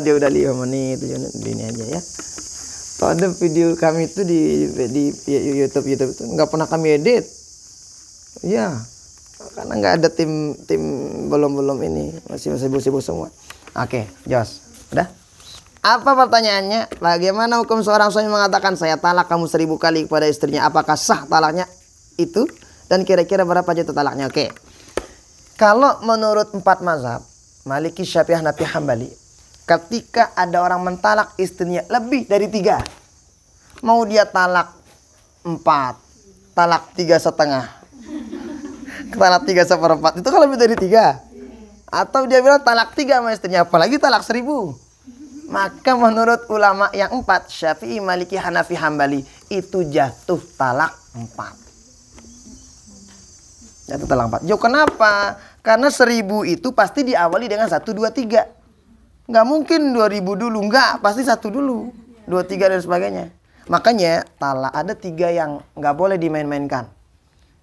Dia udah 5 menit, 7 menit, ini aja ya. Tuh ada video kami itu di YouTube itu nggak pernah kami edit. Ya, karena nggak ada tim belum ini, masih sibuk semua. Oke, Jos, udah. Apa pertanyaannya? Bagaimana hukum seorang suami mengatakan saya talak kamu 1000 kali kepada istrinya? Apakah sah talaknya itu? Dan kira-kira berapa juta talaknya? Oke. Kalau menurut 4 mazhab, Maliki, Syafi'iyah, Hanafi, Hambali, ketika ada orang mentalak istrinya lebih dari 3, mau dia talak 4, talak 3,5, talak 3/4, itu kalau lebih dari 3, atau dia bilang talak 3 sama istrinya, apalagi talak 1000, maka menurut ulama yang 4, Syafi'i, Maliki, Hanafi, Hambali, itu jatuh talak 4. Jatuh talak 4. Jo, kenapa? Karena 1000 itu pasti diawali dengan 1, 2, 3. Nggak mungkin 2000 dulu, nggak, pasti 1 dulu, 2, 3 dan sebagainya. Makanya talak ada 3 yang nggak boleh dimain-mainkan.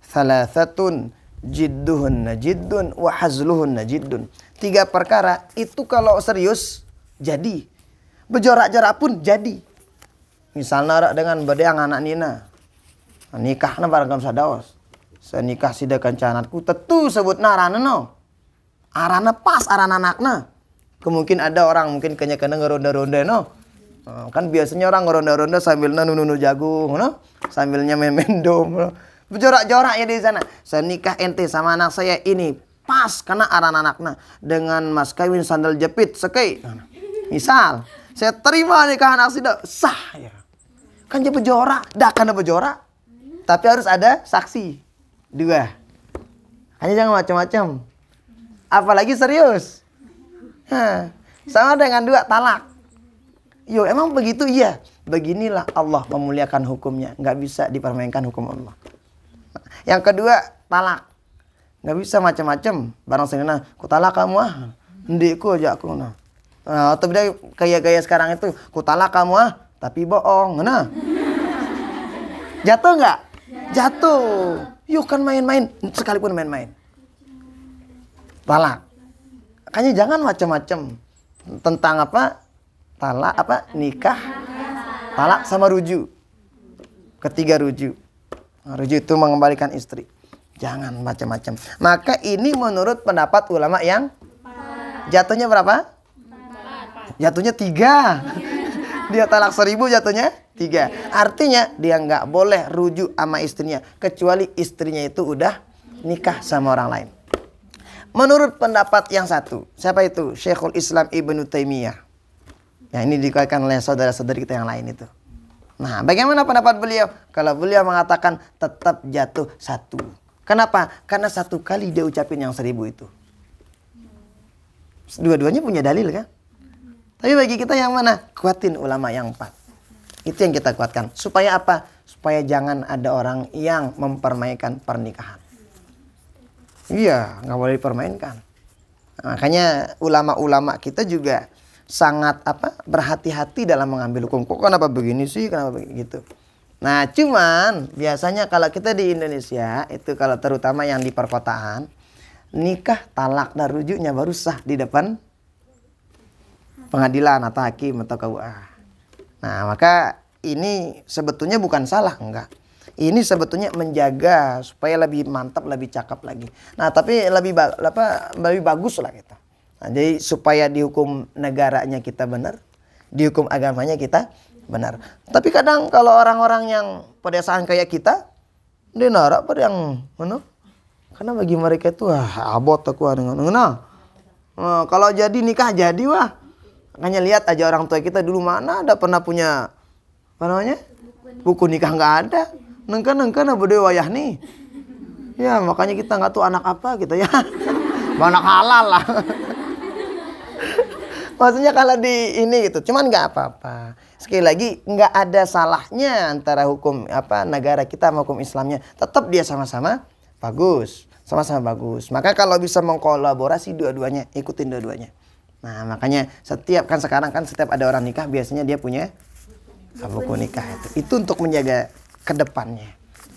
Salasatun jidduhunna jiddun wa hazluhunna jiddun. 3 perkara itu kalau serius jadi, berjorak-jorak pun jadi. Misalnya dengan bedeang anak Nina, nikahna barang sadaos, senikah sida kancanatku tentu sebut narana no, arana pas arana anakna. Kemungkin ada orang mungkin kena ngeronda-ronda no. Kan biasanya orang ngeronda-ronda sambilnya nunu jagung no, sambilnya main dom no. Berjorak-jorak ya di sana. Senikah ente sama anak saya ini pas karena arana anakna dengan mas kawin sandal jepit sekei. Misal, saya terima nikah anak sida sah ya. Kan dia berjorak, dah karena berjorak. Tapi harus ada saksi 2. Hanya jangan macam-macam. Apalagi serius. Sama dengan 2 talak. Yo, emang begitu? Iya. Beginilah Allah memuliakan hukumnya. Nggak bisa dipermainkan hukum Allah. Yang kedua, talak. Nggak bisa macam-macam. Barang senina, ku talak kamu ah. Ndikku aja aku nah. Atau beda kayak gaya sekarang itu, ku talak kamu ah, tapi bohong. Nah. Jatuh nggak? Jatuh. Yuk kan main-main, sekalipun main-main. Talak. Makanya jangan macam-macam tentang apa? Talak apa? Nikah, talak sama rujuk. Ketiga rujuk. Rujuk itu mengembalikan istri. Jangan macam-macam. Maka ini menurut pendapat ulama yang jatuhnya berapa? 4. Jatuhnya 3. Dia talak 1000 jatuhnya 3. Artinya dia nggak boleh rujuk sama istrinya kecuali istrinya itu udah nikah sama orang lain. Menurut pendapat yang satu, siapa itu? Syekhul Islam Ibnu Taimiyah. Ya, ini dikatakan oleh saudara-saudari kita yang lain itu. Nah, bagaimana pendapat beliau? Kalau beliau mengatakan tetap jatuh 1. Kenapa? Karena 1 kali dia ucapin yang 1000 itu. Dua-duanya punya dalil kan? Tapi bagi kita yang mana? Kuatin ulama yang 4. Itu yang kita kuatkan. Supaya apa? Supaya jangan ada orang yang mempermainkan pernikahan. Iya, nggak boleh dipermainkan. Nah, makanya ulama-ulama kita juga sangat berhati-hati dalam mengambil hukum. Kok kenapa begini sih? Kenapa begitu? Nah, cuman biasanya kalau kita di Indonesia itu kalau terutama yang di perkotaan, nikah, talak dan rujuknya baru sah di depan pengadilan atau hakim atau KUA. Nah, maka ini sebetulnya bukan salah, enggak. Ini sebetulnya menjaga supaya lebih mantap, lebih cakep lagi. Nah, tapi lebih bagus lah kita. Nah, jadi supaya dihukum negaranya kita benar, dihukum agamanya kita benar. Tapi kadang kalau orang-orang yang pedesaan kayak kita, dia narak pada yang mana? Karena bagi mereka itu abot aku dengan kalau jadi nikah jadi wah. Makanya lihat aja orang tua kita dulu mana ada pernah punya apa namanya? Buku nikah nggak ada. Nengkan bede wayah nih. Ya makanya kita nggak tahu anak apa gitu ya. Anak halal lah. Maksudnya kalau di ini gitu. Cuman nggak apa-apa. Sekali lagi nggak ada salahnya antara hukum negara kita sama hukum Islamnya. Tetap dia sama-sama bagus. Sama-sama bagus. Maka kalau bisa mengkolaborasi dua-duanya, ikutin dua-duanya. Nah makanya setiap ada orang nikah biasanya dia punya buku nikah itu. Itu untuk menjaga kedepannya.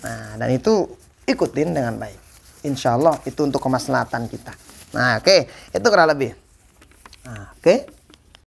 Nah, dan itu ikutin dengan baik. Insya Allah itu untuk kemaslahatan kita. Nah, oke. Itu kurang lebih. Nah, oke.